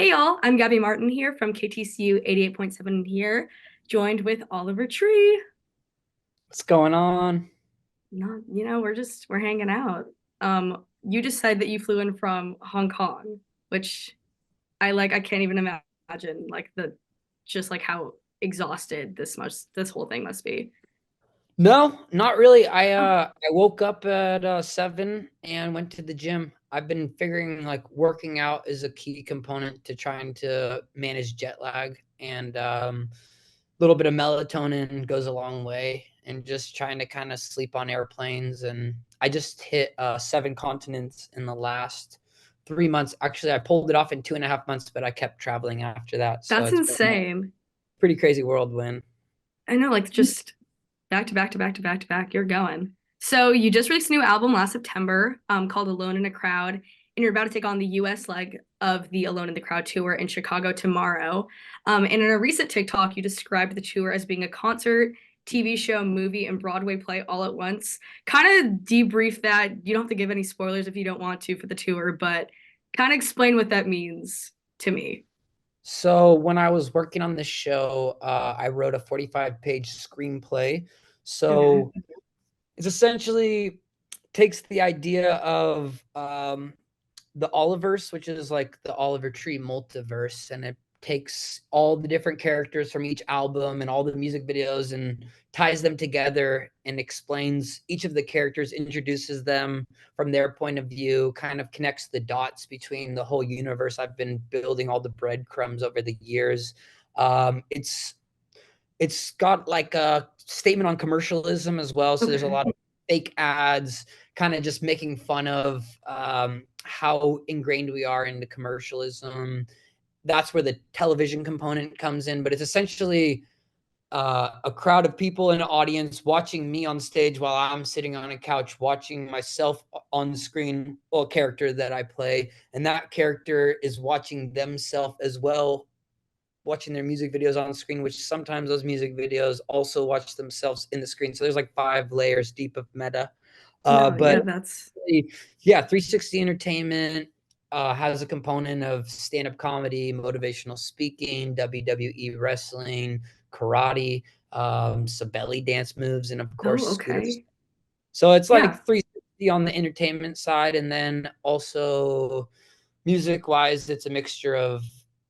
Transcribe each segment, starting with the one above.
Hey y'all, I'm Gabby Martin here from KTCU 88.7 here, joined with olivertree. What's going on? Not, we're hanging out. You just said that you flew in from Hong Kong, which I can't even imagine like the just like how exhausted this whole thing must be. No, not really. I Oh, I woke up at 7 and went to the gym. I've been figuring like working out is a key component to trying to manage jet lag, and a little bit of melatonin goes a long way, and just trying to kind of sleep on airplanes. And I just hit 7 continents in the last 3 months. Actually, I pulled it off in 2.5 months, but I kept traveling after that. So that's it's been a insane. pretty crazy whirlwind. I know, like just back to back to back to back to back, you're going. So you just released a new album last September, called Alone in a Crowd, and you're about to take on the US leg of the Alone in the Crowd tour in Chicago tomorrow. And in a recent TikTok, you described the tour as being a concert, TV show, movie, and Broadway play all at once. Kind of debrief that. You don't have to give any spoilers if you don't want to for the tour, but kind of explain what that means to me. So when I was working on this show, I wrote a 45-page screenplay. Okay. So it's essentially takes the idea of the Oliverse, which is like the Oliver Tree multiverse, and it takes all the different characters from each album and all the music videos and ties them together and explains each of the characters, introduces them from their point of view, kind of connects the dots between the whole universe. I've been building all the breadcrumbs over the years. It's got like a statement on commercialism as well. So there's a Okay. lot of fake ads, kind of just making fun of how ingrained we are into commercialism. That's where the television component comes in, but it's essentially a crowd of people in an audience watching me on stage while I'm sitting on a couch watching myself on the screen, or a character that I play, and that character is watching themselves as well, watching their music videos on screen, which sometimes those music videos also watch themselves in the screen. So there's like 5 layers deep of meta. No, But yeah, that's yeah, 360 entertainment has a component of stand-up comedy, motivational speaking, WWE wrestling, karate, some belly dance moves, and of oh, course scooters. okay. So it's Yeah. like 360 on the entertainment side, and then also music wise, it's a mixture of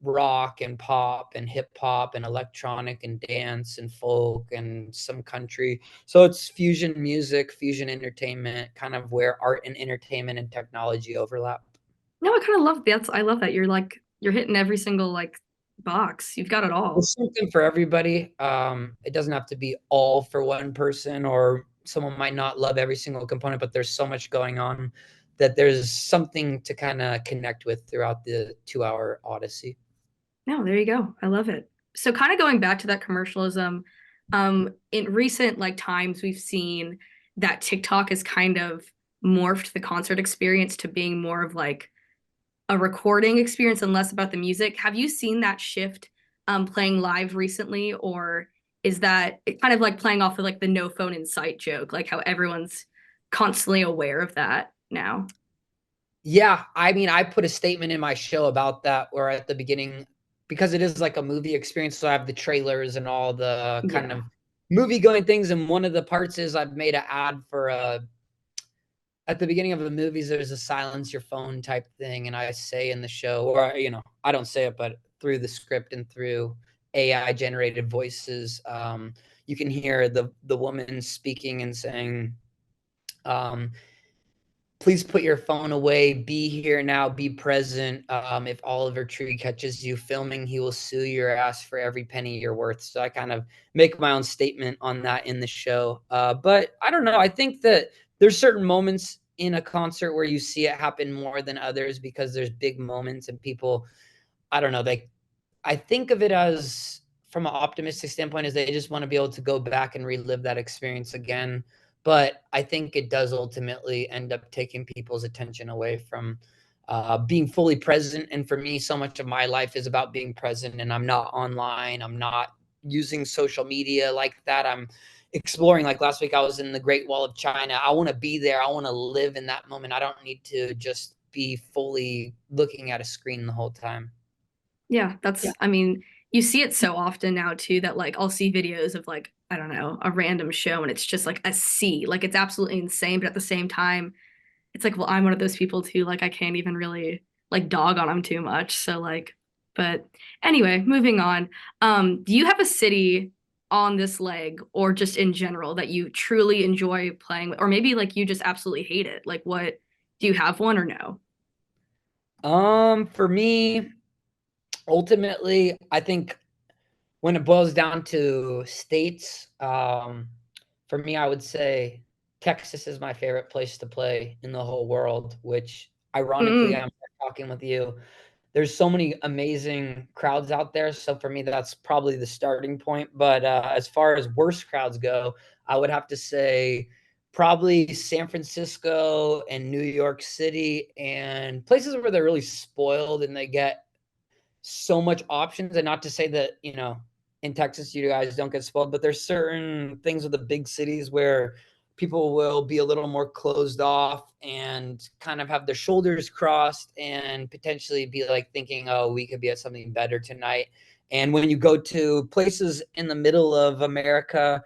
rock and pop and hip hop and electronic and dance and folk and some country. So it's fusion music, fusion entertainment, kind of where art and entertainment and technology overlap. No, I kind of love that. I love that you're hitting every single like box. You've got it all. There's something for everybody. It doesn't have to be all for one person, or someone might not love every single component, but there's so much going on that there's something to kind of connect with throughout the 2 hour odyssey. No, there you go. I love it. So kind of going back to that commercialism, in recent like times we've seen that TikTok has kind of morphed the concert experience to being more of like a recording experience and less about the music. Have you seen that shift playing live recently, or is that it kind of like playing off of like the no phone in sight joke, like how everyone's constantly aware of that now? Yeah, I mean, I put a statement in my show about that where at the beginning, because it is like a movie experience, so I have the trailers and all the kind Yeah. of movie going things. And one of the parts is I've made an ad for at the beginning of the movies, there's a silence your phone type thing. And I say in the show, or, I don't say it, but through the script and through AI generated voices, you can hear the woman speaking and saying, um, please put your phone away. Be here now. Be present. If Oliver Tree catches you filming, he will sue your ass for every penny you're worth. So I kind of make my own statement on that in the show. But I don't know. I think that there's certain moments in a concert where you see it happen more than others because there's big moments and people, I don't know, I think of it as from an optimistic standpoint is they just want to be able to go back and relive that experience again. But I think it does ultimately end up taking people's attention away from being fully present. And for me, so much of my life is about being present, and I'm not online. I'm not using social media like that. I'm exploring. Like last week, I was in the Great Wall of China. I want to be there. I want to live in that moment. I don't need to just be fully looking at a screen the whole time. Yeah, Yeah. I mean, you see it so often now too that like I'll see videos of like, I don't know, a random show and it's just like a sea. Like it's absolutely insane, but at the same time, it's like, well, I'm one of those people too. Like I can't even really like dog on them too much. So like, but anyway, moving on. Do you have a city on this leg or just in general that you truly enjoy playing with, or maybe like you just absolutely hate it? Like what, do you have one or no? For me, ultimately, I think when it boils down to states, for me, I would say Texas is my favorite place to play in the whole world, which ironically, Mm, I'm talking with you. There's so many amazing crowds out there. So for me, that's probably the starting point. But as far as worst crowds go, I would have to say probably San Francisco and New York City and places where they're really spoiled and they get so much options. And not to say that, in Texas, you guys don't get spoiled, but there's certain things with the big cities where people will be a little more closed off and kind of have their shoulders crossed and potentially be like thinking, oh, we could be at something better tonight. And when you go to places in the middle of America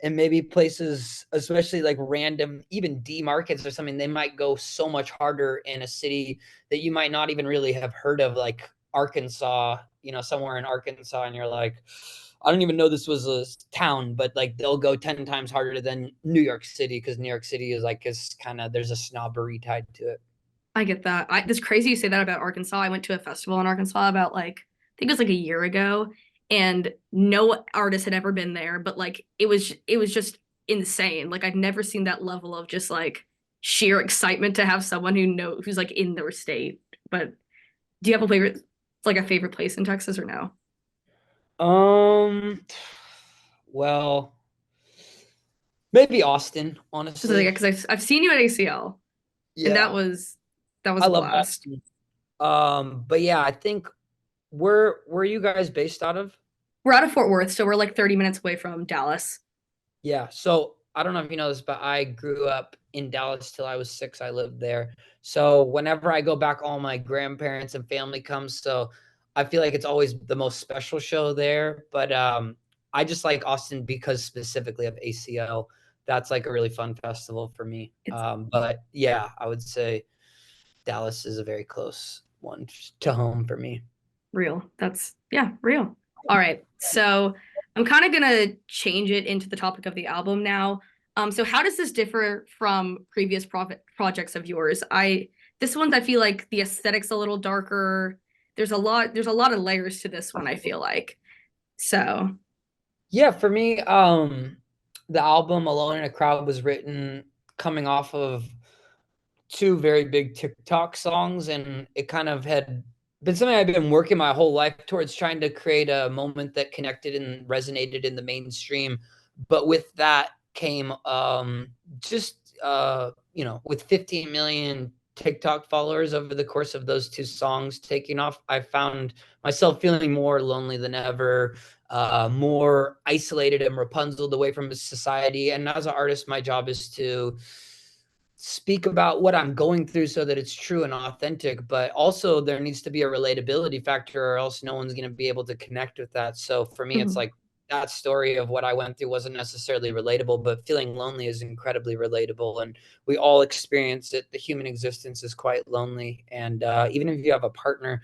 and maybe places, especially like random, even D markets or something, they might go so much harder in a city that you might not even really have heard of, like Arkansas, somewhere in Arkansas, and you're like, I don't even know this was a town, but like they'll go 10 times harder than New York City because New York City is like, is kind of, there's a snobbery tied to it. I get that. It's crazy you say that about Arkansas. I went to a festival in Arkansas about like I think it was like a year ago, and no artist had ever been there, but like it was just insane. Like I'd never seen that level of just like sheer excitement to have someone who's like in their state. But do you have a favorite like a favorite place in Texas or no? Um, well, maybe Austin, Because like, honestly. 'cause I've seen you at ACL, and Yeah, that was I a love blast. Austin. But yeah, I think where are you guys based out of? We're out of Fort Worth, so we're like 30 minutes away from Dallas. Yeah. So I don't know if you know this, but I grew up in Dallas till I was 6. I lived there. So whenever I go back, all my grandparents and family comes. So I feel like it's always the most special show there. But I just like Austin because specifically of ACL. That's like a really fun festival for me. It's But yeah, I would say Dallas is a very close one to home for me. real. That's yeah, real. All right. So I'm kind of gonna change it into the topic of the album now. So how does this differ from previous projects of yours? This one I feel like the aesthetic's a little darker. There's a lot of layers to this one, I feel like. So Yeah, for me, the album Alone in a Crowd was written coming off of 2 very big TikTok songs, and it kind of had been something I've been working my whole life towards, trying to create a moment that connected and resonated in the mainstream. But with that came just with 15 million TikTok followers over the course of those 2 songs taking off, I found myself feeling more lonely than ever, more isolated and Rapunzeled away from society. And as an artist, my job is to speak about what I'm going through so that it's true and authentic, but also there needs to be a relatability factor or else no one's going to be able to connect with that. So for me, it's mhm, like that story of what I went through wasn't necessarily relatable, but feeling lonely is incredibly relatable. And we all experience it. The human existence is quite lonely. And even if you have a partner,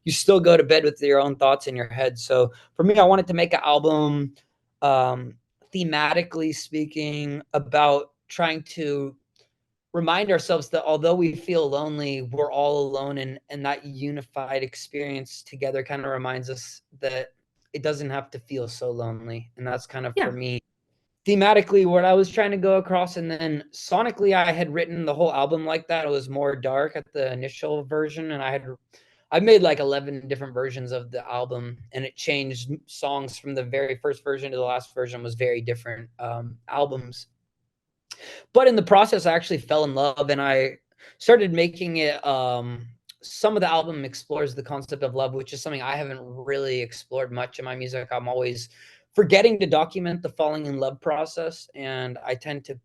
you still go to bed with your own thoughts in your head. So for me, I wanted to make an album, um, thematically speaking, about trying to remind ourselves that although we feel lonely, we're all alone, and that unified experience together kind of reminds us that it doesn't have to feel so lonely. And that's kind of for yeah. me thematically what I was trying to go across. And then sonically, I had written the whole album like that. It was more dark at the initial version, and I made like 11 different versions of the album, and it changed songs from the very first version to the last version was very different albums. But in the process, I actually fell in love, and I started making it. Some of the album explores the concept of love, which is something I haven't really explored much in my music. I'm always forgetting to document the falling in love process, and I tend to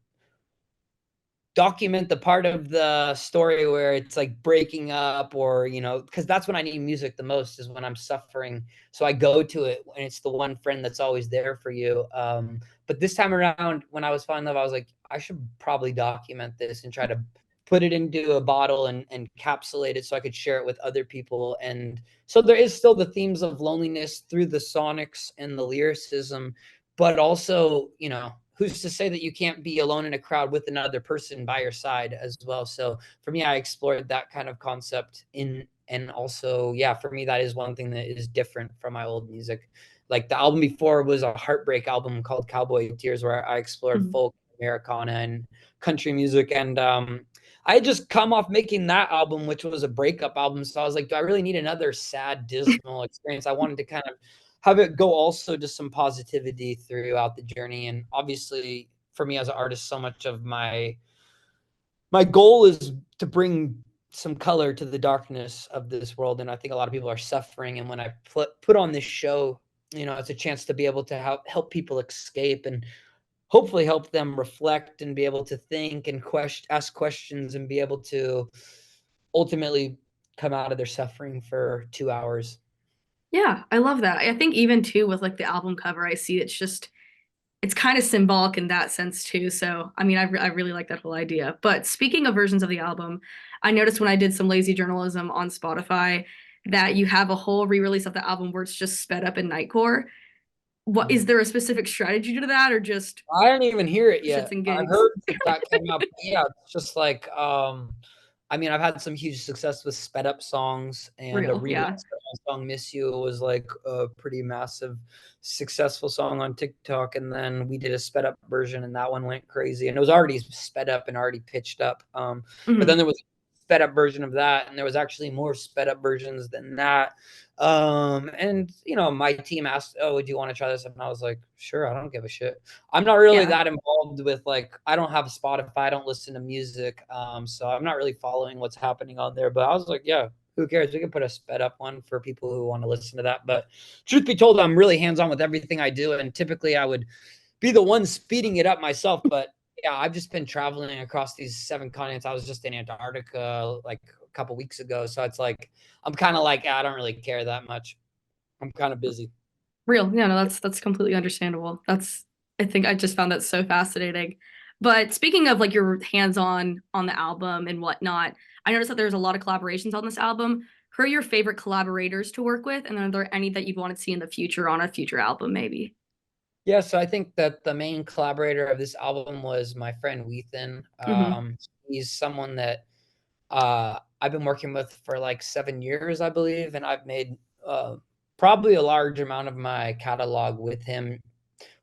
document the part of the story where it's like breaking up, or, you know, because that's when I need music the most, is when I'm suffering. So I go to it, and it's the one friend that's always there for you. But this time around, when I was falling in love, I was like, I should probably document this and try to put it into a bottle and encapsulate it so I could share it with other people. And so there is still the themes of loneliness through the sonics and the lyricism, but also, you know, who's to say that you can't be alone in a crowd with another person by your side as well? So for me, I explored that kind of concept in, and also, yeah, for me, that is one thing that is different from my old music. Like the album before was a heartbreak album called Cowboy Tears, where I explored Mhm. folk, Americana, and country music. And I had just come off making that album, which was a breakup album. So I was like, do I really need another sad, dismal experience? I wanted to kind of have it go also to some positivity throughout the journey. And obviously, for me as an artist, so much of my goal is to bring some color to the darkness of this world. And I think a lot of people are suffering. And when I put on this show, you know, it's a chance to be able to help people escape, and hopefully help them reflect and be able to think and ask questions, and be able to ultimately come out of their suffering for 2 hours. Yeah, I love that. I think even too with like the album cover, I see it's kind of symbolic in that sense too. So, I mean, I really like that whole idea. But speaking of versions of the album, I noticed when I did some lazy journalism on Spotify that you have a whole re-release of the album where it's just sped up in Nightcore. What is there a specific strategy to that, or just I didn't even hear it shits yet. and I gigs? heard that came out. Yeah, it's just like, I mean, I've had some huge success with sped up songs, and a Real, remix yeah. of my song "Miss You" was like a pretty massive, successful song on TikTok. And then we did a sped up version, and that one went crazy. And it was already sped up and already pitched up. But then Mhm. there was a sped up version of that, and there was actually more sped up versions than that. And you know, my team asked, "Oh, do you want to try this?" And I was like, "Sure, I don't give a shit." I'm not really Yeah. that involved with, like, I don't have Spotify, I don't listen to music, so I'm not really following what's happening on there. But I was like, yeah, who cares? We can put a sped up one for people who want to listen to that. But truth be told, I'm really hands on with everything I do, and typically I would be the one speeding it up myself. But yeah, I've just been traveling across these 7 continents. I was just in Antarctica like a couple weeks ago, so it's like I'm kind of like, I don't really care that much. I'm kind of busy. Real. Yeah, no, that's completely understandable. That's I think I just found that so fascinating. But speaking of like your hands-on on the album and whatnot, I noticed that there's a lot of collaborations on this album. Who are your favorite collaborators to work with? And then are there any that you'd want to see in the future on a future album, maybe? Yeah, so I think that the main collaborator of this album was my friend Weethan. Hmm. He's someone that I've been working with for like 7 years, I believe, and I've made probably a large amount of my catalog with him.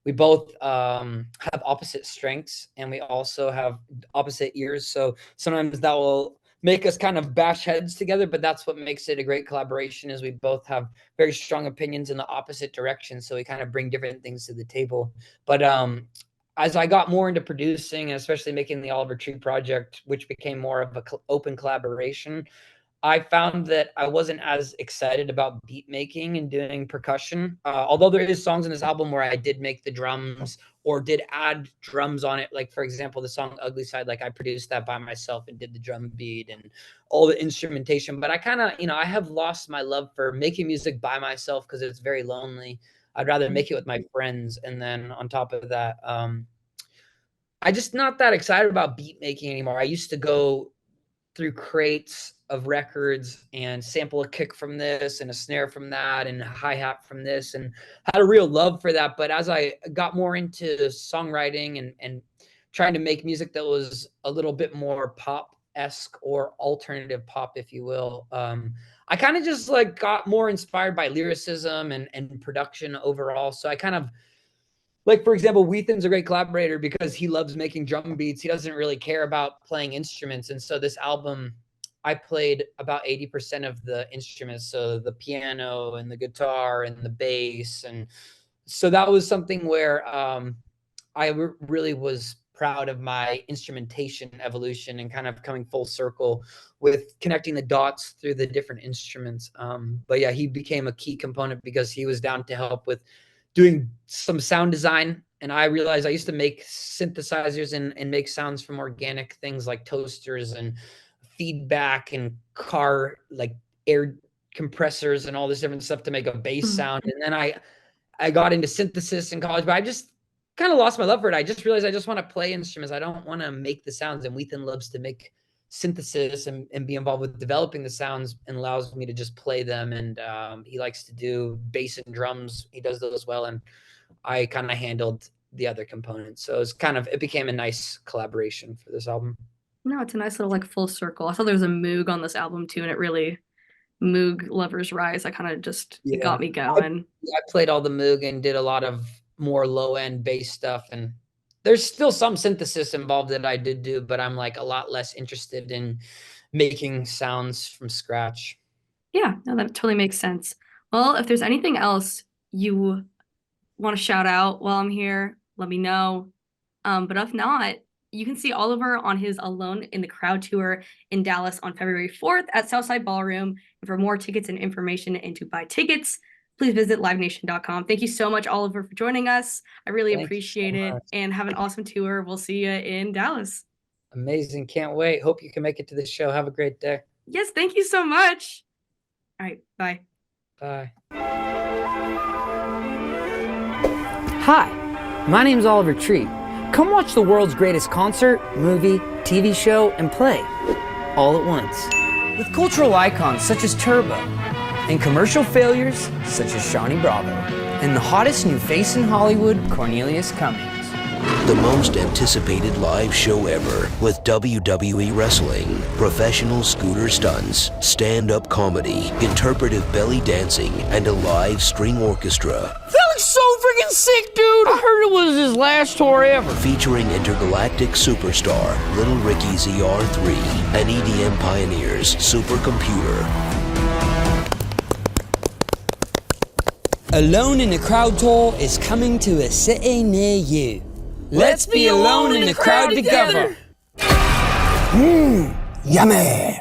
We both have opposite strengths, and we also have opposite ears. So sometimes that will make us kind of bash heads together, but that's what makes it a great collaboration, is we both have very strong opinions in the opposite direction. So we kind of bring different things to the table. But as I got more into producing, and especially making the Oliver Tree project, which became more of an open collaboration, I found that I wasn't as excited about beat making and doing percussion. Although there is songs in this album where I did make the drums or did add drums on it. Like, for example, the song Ugly Side, like I produced that by myself and did the drum beat and all the instrumentation. But I kind of, you know, I have lost my love for making music by myself because it's very lonely. I'd rather make it with my friends. And then on top of that, I just not that excited about beat making anymore. I used to go through crates of records and sample a kick from this and a snare from that and a hi-hat from this, and had a real love for that. But as I got more into songwriting and trying to make music that was a little bit more pop-esque or alternative pop, if you will, I kind of just like got more inspired by lyricism and production overall. So I kind of, like, for example, Weethan's a great collaborator because he loves making drum beats. He doesn't really care about playing instruments. And so this album, I played about 80% of the instruments. So the piano and the guitar and the bass. And so that was something where I really was proud of my instrumentation evolution and kind of coming full circle with connecting the dots through the different instruments. But yeah, he became a key component because he was down to help with doing some sound design And I realized I used to make synthesizers and make sounds from organic things like toasters and feedback and car, like air compressors and all this different stuff to make a bass sound. And then I got into synthesis in college, but I just kind of lost my love for it. I just realized I just want to play instruments. I don't want to make the sounds. And Ethan loves to make synthesis and be involved with developing the sounds, and allows me to just play them. And he likes to do bass and drums. He does those well. And I kind of handled the other components. So it became a nice collaboration for this album. No, it's a nice little like full circle. I thought there was a Moog on this album too, and it really Moog Lovers Rise. I kind of just it got me going. I played all the Moog and did a lot of more low end bass stuff, and there's still some synthesis involved that I did do, but I'm like a lot less interested in making sounds from scratch. Yeah, no, that totally makes sense. Well, if there's anything else you want to shout out while I'm here, let me know. But if not, you can see Oliver on his Alone in the Crowd tour in Dallas on February 4th at Southside Ballroom. And for more tickets and information and to buy tickets, please visit livenation.com. Thank you so much, Oliver, for joining us. I really appreciate it. And have an awesome tour. We'll see you in Dallas. Amazing. Can't wait. Hope you can make it to the show. Have a great day. Yes, thank you so much. All right, bye. Bye. Hi, my name's Olivertree. Come watch the world's greatest concert, movie, TV show, and play all at once. With cultural icons such as Turbo, and commercial failures such as Shawnee Bravo, and the hottest new face in Hollywood, Cornelius Cummings. The most anticipated live show ever with WWE wrestling, professional scooter stunts, stand-up comedy, interpretive belly dancing, and a live string orchestra. That looks so freaking sick, dude! I heard it was his last tour ever. Featuring intergalactic superstar Little Ricky ZR3 and EDM pioneers Supercomputer. Alone in the Crowd tour is coming to a city near you. Let's be alone in the crowd together. Yummy!